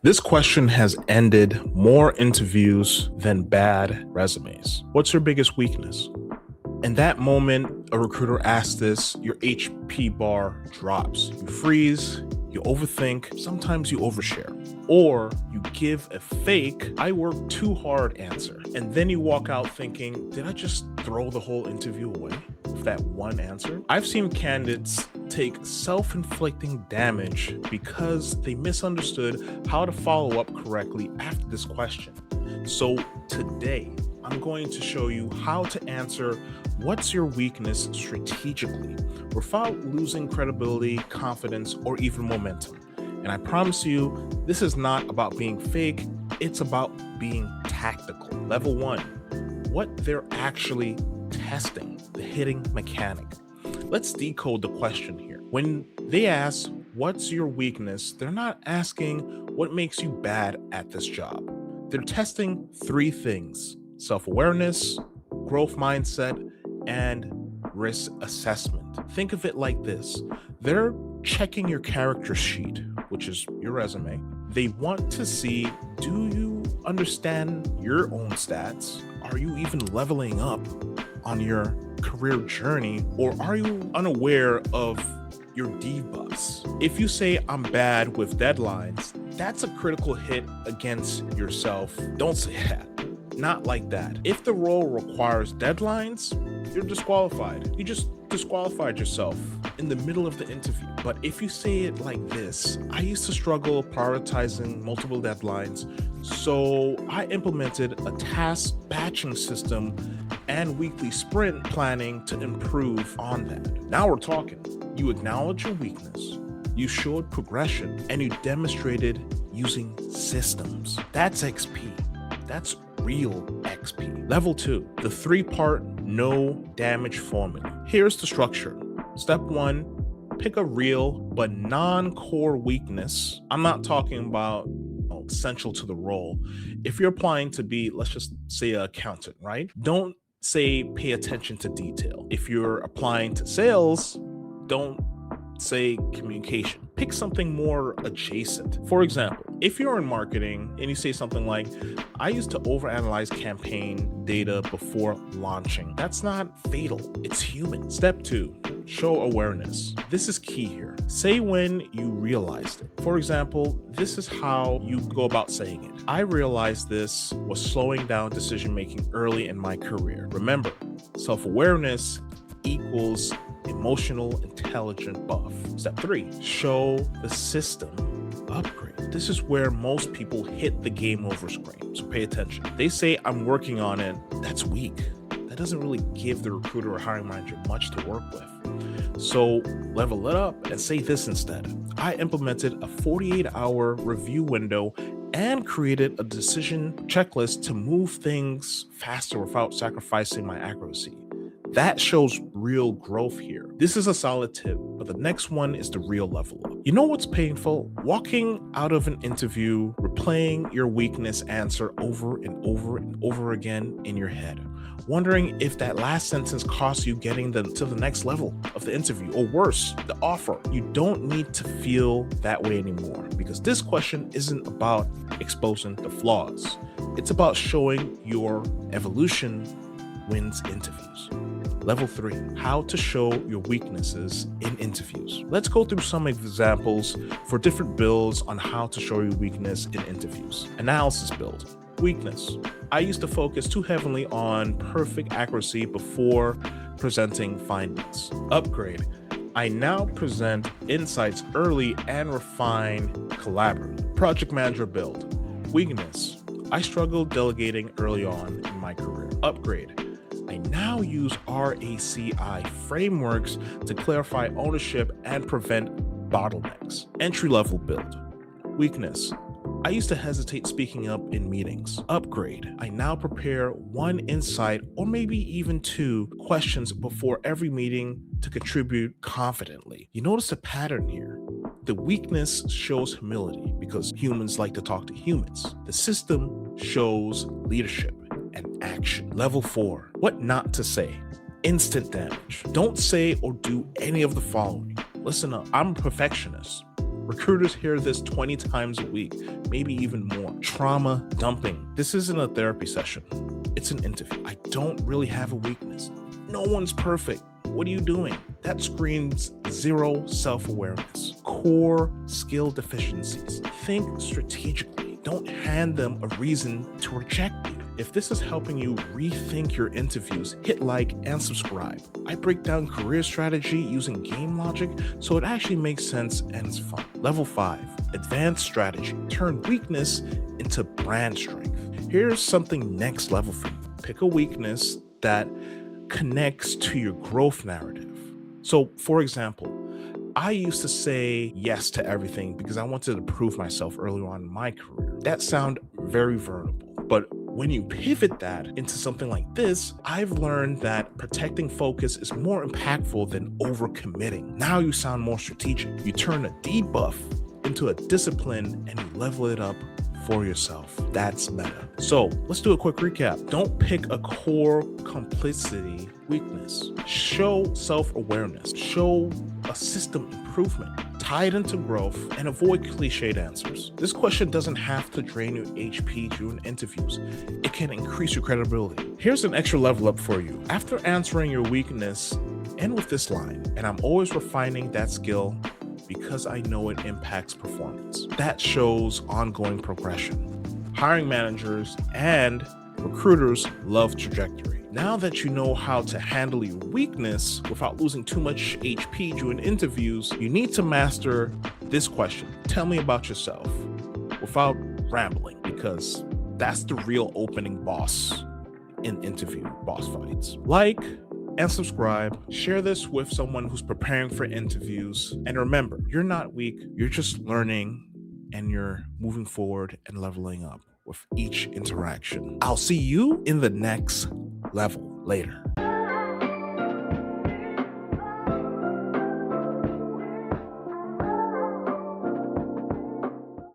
This question has ended more interviews than bad resumes. What's your biggest weakness? In that moment, a recruiter asks this, your HP bar drops. You freeze, you overthink, sometimes you overshare. Or you give a fake, I work too hard answer. And then you walk out thinking, did I just throw the whole interview away with that one answer? I've seen candidates take self-inflicting damage because they misunderstood how to follow up correctly after this question. So today, I'm going to show you how to answer what's your weakness strategically without losing credibility, confidence, or even momentum. And I promise you, this is not about being fake, it's about being tactical. Level 1, what they're actually testing, the hitting mechanic. Let's decode the question here. When they ask, what's your weakness, they're not asking what makes you bad at this job. They're testing 3 things: self-awareness, growth mindset, and risk assessment. Think of it like this. They're checking your character sheet, which is your resume. They want to see, do you understand your own stats? Are you even leveling up on your career journey? Or are you unaware of your debuffs? If you say I'm bad with deadlines, that's a critical hit against yourself. Don't say that. Not like that. If the role requires deadlines, you're disqualified. You just disqualified yourself in the middle of the interview. But if you say it like this, I used to struggle prioritizing multiple deadlines, so I implemented a task batching system and weekly sprint planning to improve on that. Now we're talking. You acknowledge your weakness, you showed progression, and you demonstrated using systems. That's XP. That's real XP. Level 2, the 3-part no damage formula. Here's the structure. Step 1, pick a real but non-core weakness. I'm not talking about essential to the role. If you're applying to be, let's just say, an accountant, right? Don't say pay attention to detail. If you're applying to sales, don't say communication. Pick something more adjacent. For example, if you're in marketing and you say something like, I used to overanalyze campaign data before launching. That's not fatal, it's human. Step 2, show awareness. This is key here. Say when you realized it. For example, this is how you go about saying it. I realized this was slowing down decision-making early in my career. Remember, self-awareness equals emotional intelligent buff. Step 3, show the system upgrade. This is where most people hit the game over screen, so pay attention. They say I'm working on it. That's weak. That doesn't really give the recruiter or hiring manager much to work with. So level it up and say this instead. I implemented a 48-hour review window and created a decision checklist to move things faster without sacrificing my accuracy. That shows real growth here. This is a solid tip, but the next one is the real level up. You know what's painful? Walking out of an interview, replaying your weakness answer over and over and over again in your head, wondering if that last sentence costs you getting to the next level of the interview, or worse, the offer. You don't need to feel that way anymore, because this question isn't about exposing the flaws. It's about showing your evolution wins interviews. Level 3, how to show your weaknesses in interviews. Let's go through some examples for different builds on how to show your weakness in interviews. Analysis build. Weakness. I used to focus too heavily on perfect accuracy before presenting findings. Upgrade. I now present insights early and refine collaboratively. Project manager build. Weakness. I struggled delegating early on in my career. Upgrade. I now use RACI frameworks to clarify ownership and prevent bottlenecks. Entry-level build. Weakness. I used to hesitate speaking up in meetings. Upgrade. I now prepare 1 insight or maybe even 2 questions before every meeting to contribute confidently. You notice a pattern here. The weakness shows humility because humans like to talk to humans. The system shows leadership and action. Level 4, what not to say. Instant damage. Don't say or do any of the following. Listen up. I'm a perfectionist. Recruiters hear this 20 times a week, maybe even more. Trauma dumping. This isn't a therapy session. It's an interview. I don't really have a weakness. No one's perfect. What are you doing? That screams zero self-awareness. Core skill deficiencies. Think strategically. Don't hand them a reason to reject you. If this is helping you rethink your interviews, hit like and subscribe. I break down career strategy using game logic so it actually makes sense and it's fun. Level 5, advanced strategy. Turn weakness into brand strength. Here's something next level for you. Pick a weakness that connects to your growth narrative. So, for example, I used to say yes to everything because I wanted to prove myself early on in my career. That sounds very vulnerable, but when you pivot that into something like this, I've learned that protecting focus is more impactful than overcommitting. Now you sound more strategic. You turn a debuff into a discipline and you level it up for yourself. That's meta. So let's do a quick recap. Don't pick a core complicity weakness. Show self-awareness. Show a system improvement. Tie it into growth and avoid cliched answers. This question doesn't have to drain your HP during interviews. It can increase your credibility. Here's an extra level up for you. After answering your weakness, end with this line, and I'm always refining that skill because I know it impacts performance. That shows ongoing progression. Hiring managers and recruiters love trajectory. Now that you know how to handle your weakness without losing too much HP during interviews, you need to master this question. Tell me about yourself without rambling, because that's the real opening boss in interview boss fights. Like and subscribe. Share this with someone who's preparing for interviews. And remember, you're not weak. You're just learning and you're moving forward and leveling up with each interaction. I'll see you in the next level later.